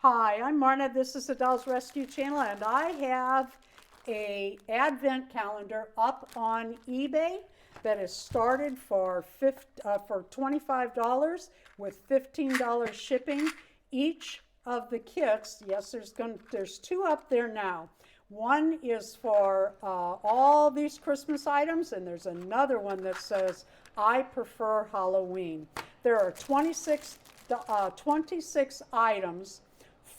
Hi, I'm Marna. This is the Dolls Rescue Channel, and I have a advent calendar up on eBay that is started for $25 with $15 shipping. Each of the kits, yes, there's two up there now. One is for all these Christmas items, and there's another one that says, I prefer Halloween. There are 26 items,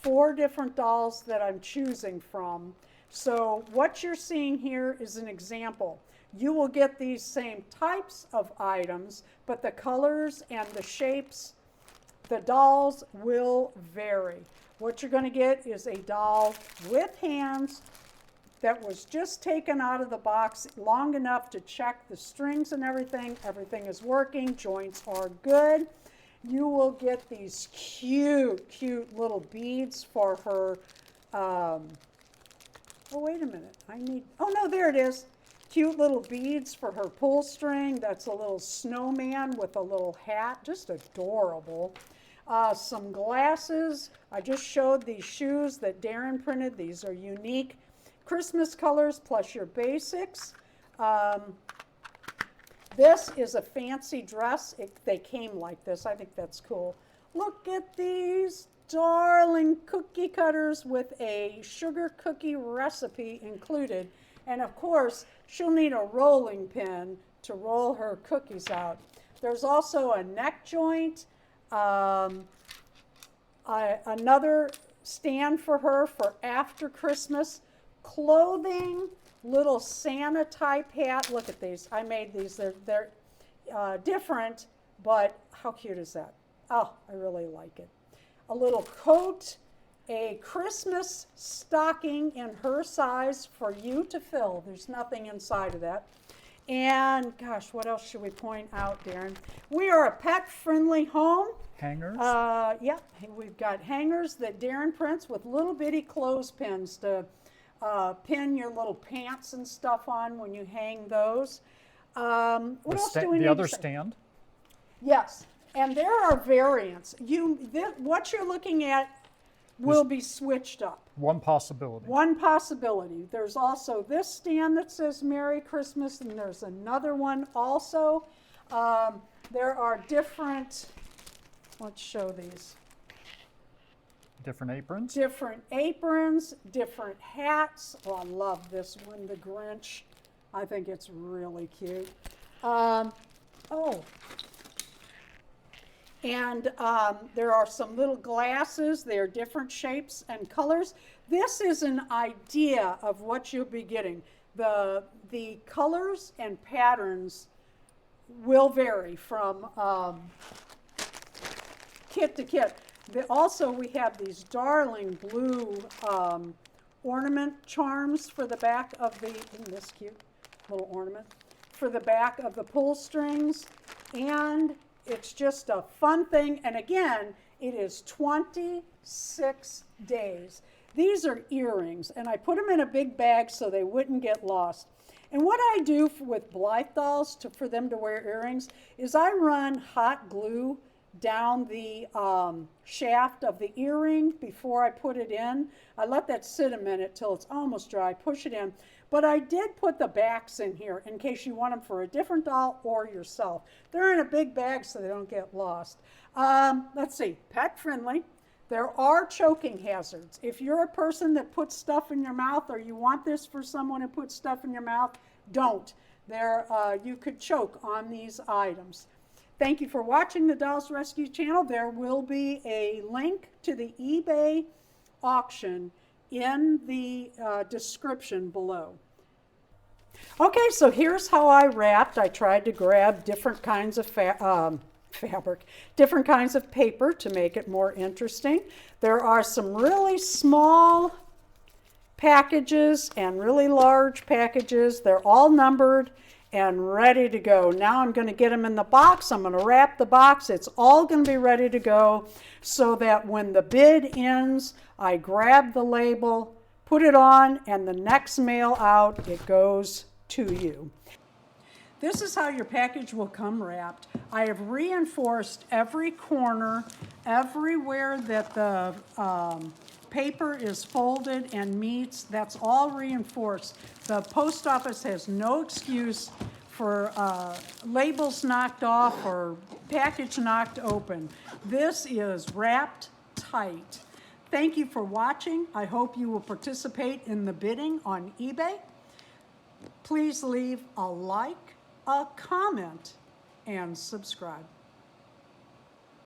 4 different dolls that I'm choosing from. So what you're seeing here is an example. You will get these same types of items, but the colors and the shapes, the dolls will vary. What you're going to get is a doll with hands that was just taken out of the box long enough to check the strings and everything. Everything is working, joints are good. You will get these cute, cute little beads for her. Oh, wait a minute. Oh no, there it is. Cute little beads for her pull string. That's a little snowman with a little hat, just adorable. Some glasses. I just showed these shoes that Darren printed. These are unique Christmas colors plus your basics. This is a fancy dress. They came like this. I think that's cool. Look at these darling cookie cutters with a sugar cookie recipe included. And of course, she'll need a rolling pin to roll her cookies out. There's also a neck joint, another stand for her for after Christmas, clothing, little Santa type hat. Look at these. I made these. They're different, but how cute is that? Oh, I really like it. A little coat, a Christmas stocking in her size for you to fill. There's nothing inside of that. And gosh, what else should we point out, Darren? We are a pet-friendly home. Hangers? Yeah, we've got hangers that Darren prints with little bitty clothespins to pin your little pants and stuff on when you hang those. What else do we need? The other stand? Yes, and there are variants. What you're looking at will be switched up. One possibility. One possibility. There's also this stand that says Merry Christmas, and there's another one also. There are different, let's show these. Different aprons? Different aprons, different hats. Oh, I love this one, the Grinch. I think it's really cute. And there are some little glasses. They're different shapes and colors. This is an idea of what you'll be getting. The colors and patterns will vary from kit to kit. Also, we have these darling blue ornament charms for the back of isn't this cute little ornament? For the back of the pull strings. And it's just a fun thing. And again, it is 26 days. These are earrings, and I put them in a big bag so they wouldn't get lost. And what I do with Blythe dolls for them to wear earrings is I run hot glue down the shaft of the earring before I put it in. I let that sit a minute till it's almost dry, push it in. But I did put the backs in here in case you want them for a different doll or yourself. They're in a big bag so they don't get lost. Let's see, pet friendly. There are choking hazards. If you're a person that puts stuff in your mouth or you want this for someone who puts stuff in your mouth, don't. You could choke on these items. Thank you for watching the Dolls Rescue Channel. There will be a link to the eBay auction in the description below. Okay, so here's how I wrapped. I tried to grab different kinds of fabric, different kinds of paper to make it more interesting. There are some really small packages and really large packages. They're all numbered and ready to go. Now I'm going to get them in the box. I'm going to wrap the box. It's all going to be ready to go so that when the bid ends, I grab the label, put it on, and the next mail out, it goes to you. this is how your package will come wrapped. I have reinforced every corner, everywhere that the paper is folded and meets, that's all reinforced. The post office has no excuse for labels knocked off or package knocked open. This is wrapped tight. Thank you for watching. I hope you will participate in the bidding on eBay. Please leave a like, a comment, and subscribe.